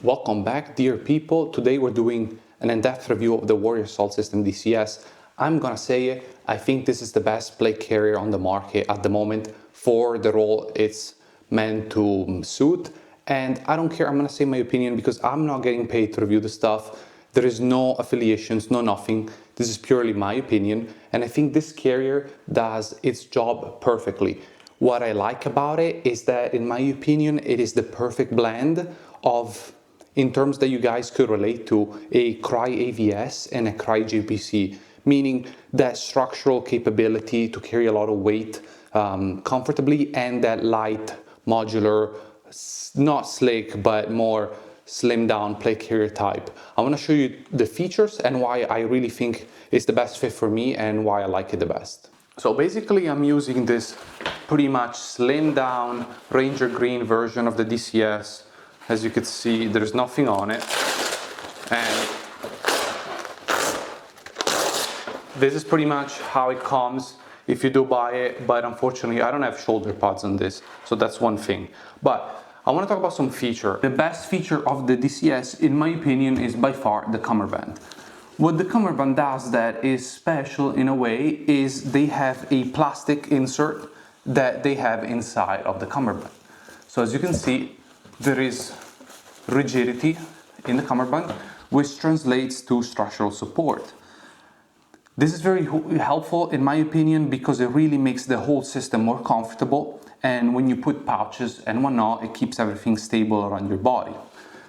Welcome back, dear people. Today we're doing an in-depth review of the Warrior Salt System DCS. I'm gonna say it, I think this is the best plate carrier on the market at the moment for the role it's meant to suit. And I don't care, I'm gonna say my opinion because I'm not getting paid to review the stuff. There is no affiliations, no nothing. This is purely my opinion. And I think this carrier does its job perfectly. What I like about it is that, in my opinion, it is the perfect blend of, in terms that you guys could relate to, a Cry AVS and a Cry JPC, meaning that structural capability to carry a lot of weight comfortably, and that light, modular, not slick, but more slim down plate carrier type. I want to show you the features and why I really think it's the best fit for me and why I like it the best. So basically I'm using this pretty much slim down Ranger Green version of the DCS. As you can see, there's nothing on it. And this is pretty much how it comes if you do buy it, but unfortunately I don't have shoulder pads on this, so that's one thing. But I want to talk about some feature. The best feature of the DCS, in my opinion, is by far the cummerbund. What the cummerbund does that is special in a way is they have a plastic insert that they have inside of the cummerbund. So as you can see, there is rigidity in the cummerbund, which translates to structural support. This is very helpful in my opinion because it really makes the whole system more comfortable, and when you put pouches and whatnot, it keeps everything stable around your body.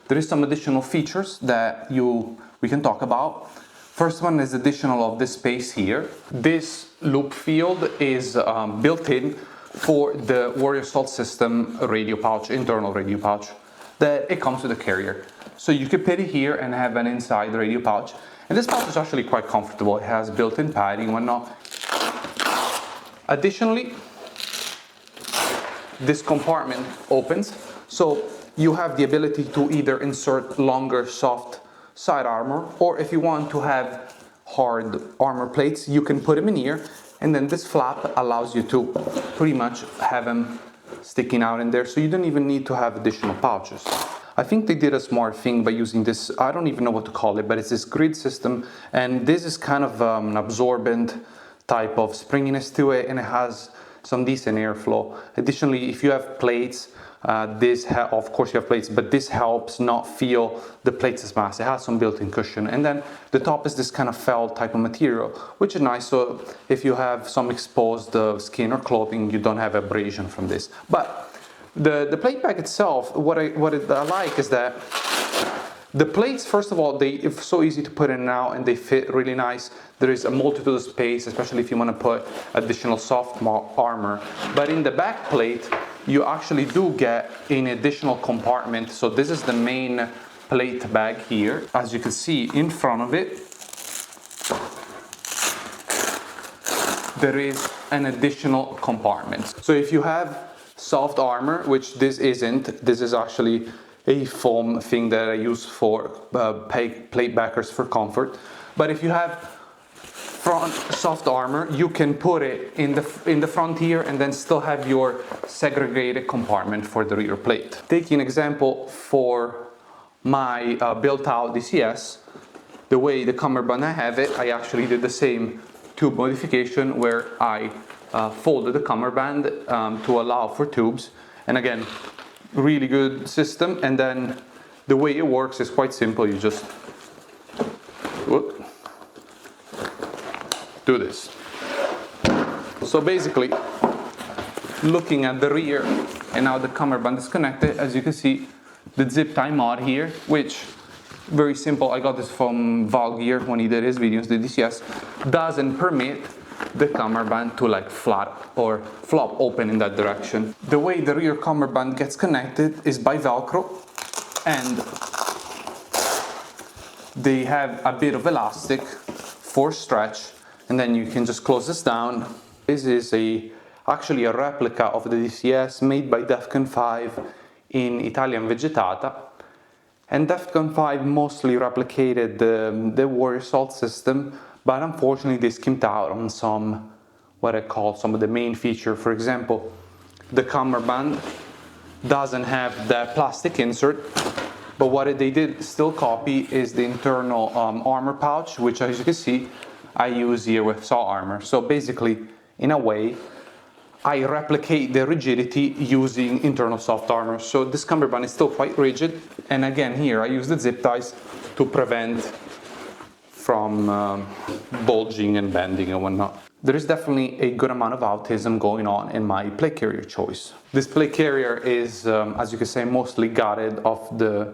There is some additional features that we can talk about. First one is additional of this space here. This loop field is built in for the Warrior Salt System radio pouch, internal radio pouch, that it comes with the carrier. So you could put it here and have an inside radio pouch. And this pouch is actually quite comfortable. It has built-in padding and whatnot. Additionally, this compartment opens, so you have the ability to either insert longer, soft side armor, or if you want to have hard armor plates, you can put them in here, and then this flap allows you to pretty much have them sticking out in there, so you don't even need to have additional pouches. I think they did a smart thing by using this, I don't even know what to call it, but it's this grid system, and this is kind of an absorbent type of springiness to it, and it has some decent airflow. Additionally, if you have plates, of course you have plates, but this helps not feel the plates as mass. It has some built-in cushion, and then the top is this kind of felt type of material, which is nice. So if you have some exposed skin or clothing, you don't have abrasion from this. But the plate bag itself, what I like is that the plates, first of all, it's so easy to put in and out, and they fit really nice. There is a multitude of space, especially if you want to put additional soft armor. But in the back plate, you actually do get an additional compartment. So this is the main plate bag here. As you can see in front of it, there is an additional compartment. So if you have soft armor, which this isn't, this is actually a foam thing that I use for plate backers for comfort. But if you have front soft armor, you can put it in the front here and then still have your segregated compartment for the rear plate. Taking an example for my built-out DCS, the way the cummerbund I have it, I actually did the same tube modification where I folded the cummerbund to allow for tubes. And again, really good system. And then the way it works is quite simple. You just do this. So basically, looking at the rear and how the cummerbund is connected, as you can see, the zip tie mod here, which very simple. I got this from Val Gear when he did his videos. The DCS doesn't permit the cummerbund to like flat or flop open in that direction. The way the rear cummerbund gets connected is by Velcro, and they have a bit of elastic for stretch, and then you can just close this down. This is actually a replica of the DCS made by Defcon 5 in Italian Vegetata, and Defcon 5 mostly replicated the Warrior Salt system, but unfortunately they skimped out on some, what I call some of the main feature. For example, the cummerbund doesn't have the plastic insert, But what they did still copy is the internal armor pouch, which as you can see, I use here with saw armor. So basically, in a way, I replicate the rigidity using internal soft armor. So this cummerbund is still quite rigid. And again, here I use the zip ties to prevent from bulging and bending and whatnot. There is definitely a good amount of autism going on in my plate carrier choice. This plate carrier is, as you can say, mostly gutted of the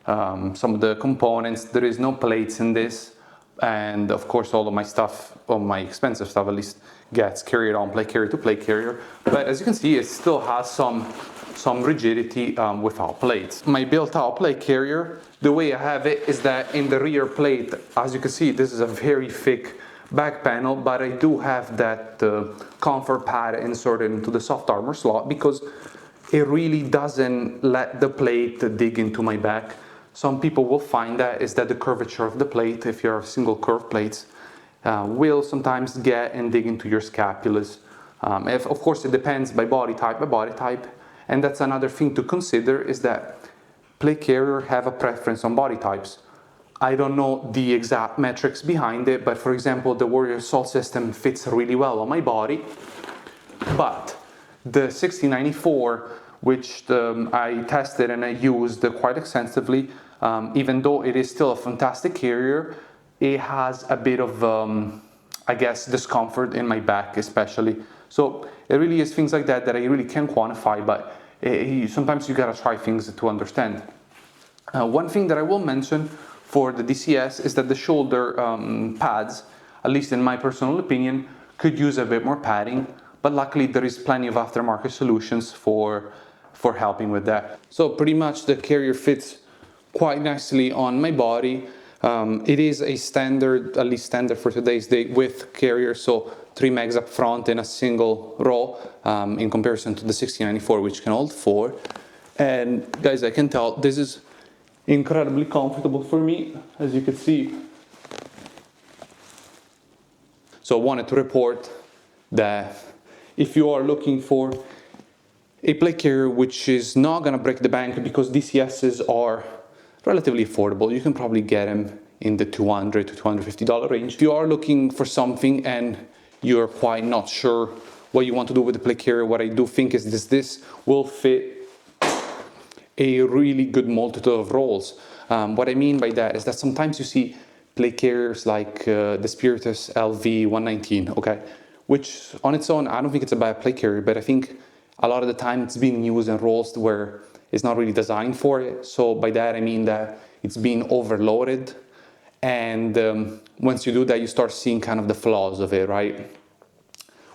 some of the components. There is no plates in this, and of course all of my stuff, all my expensive stuff at least, gets carried on plate carrier to plate carrier. But as you can see, it still has some rigidity without plates. My built-out plate carrier, the way I have it is that in the rear plate, as you can see, this is a very thick back panel, but I do have that comfort pad inserted into the soft armor slot because it really doesn't let the plate dig into my back. Some people will find that is that the curvature of the plate, if you're single curved plates, will sometimes get and dig into your scapulas. Of course, it depends by body type, and that's another thing to consider is that plate carrier have a preference on body types. I don't know the exact metrics behind it, but for example, the Warrior Assault system fits really well on my body. But the 1694, which I tested and I used quite extensively, even though it is still a fantastic carrier, it has a bit of, I guess, discomfort in my back especially. So it really is things like that that I really can't quantify, but sometimes you gotta try things to understand. One thing that I will mention for the DCS is that the shoulder pads, at least in my personal opinion, could use a bit more padding, but luckily there is plenty of aftermarket solutions for helping with that. So pretty much the carrier fits quite nicely on my body. It is a standard, at least standard for today's day, with carrier, so 3 megs up front in a single row in comparison to the 1694, which can hold 4. And guys, I can tell this is incredibly comfortable for me, as you can see. So I wanted to report that if you are looking for a plate carrier which is not going to break the bank, because DCSs are relatively affordable, you can probably get them in the $200 to $250 range. If you are looking for something and you're quite not sure what you want to do with the plate carrier, what I do think is this will fit a really good multitude of roles. What I mean by that is that sometimes you see plate carriers like the Spiritus LV119, okay, which on its own, I don't think it's a bad plate carrier, but I think a lot of the time it's being used in roles where it's not really designed for it. So by that I mean that it's being overloaded, and once you do that, you start seeing kind of the flaws of it, right?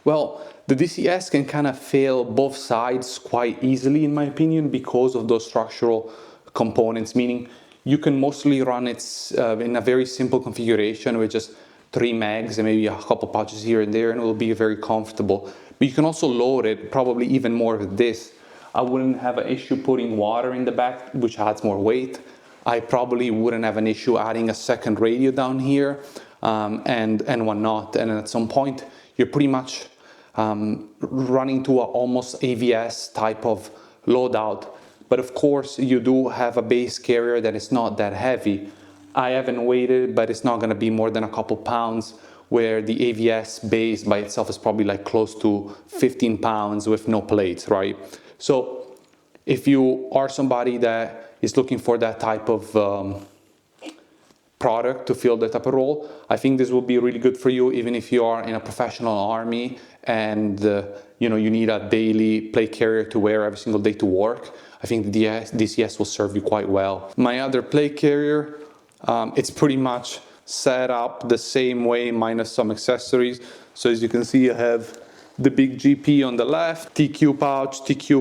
Well, the DCS can kind of fail both sides quite easily, in my opinion, because of those structural components, meaning you can mostly run it in a very simple configuration with just 3 megs and maybe a couple pouches here and there, and it will be very comfortable. But you can also load it probably even more with this. I wouldn't have an issue putting water in the back, which adds more weight. I probably wouldn't have an issue adding a second radio down here and whatnot. And at some point, you're pretty much running to a almost AVS type of loadout. But of course, you do have a base carrier that is not that heavy. I haven't weighed, but it's not going to be more than a couple pounds, where the AVS base by itself is probably like close to 15 pounds with no plates, right? So if you are somebody that is looking for that type of product to fill that type of role, I think this will be really good for you, even if you are in a professional army and you need a daily plate carrier to wear every single day to work. I think the DCS will serve you quite well. My other plate carrier, it's pretty much set up the same way minus some accessories. So as you can see, I have the big GP on the left, TQ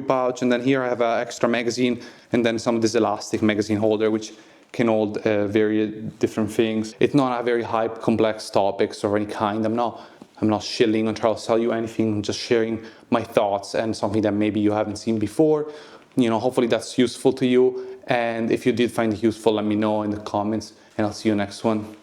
pouch, and then here I have an extra magazine, and then some of this elastic magazine holder, which can hold very different things. It's not a very high complex topics of any kind. I'm not shilling and trying to sell you anything. I'm just sharing my thoughts and something that maybe you haven't seen before. Hopefully that's useful to you. And if you did find it useful, let me know in the comments, and I'll see you next one.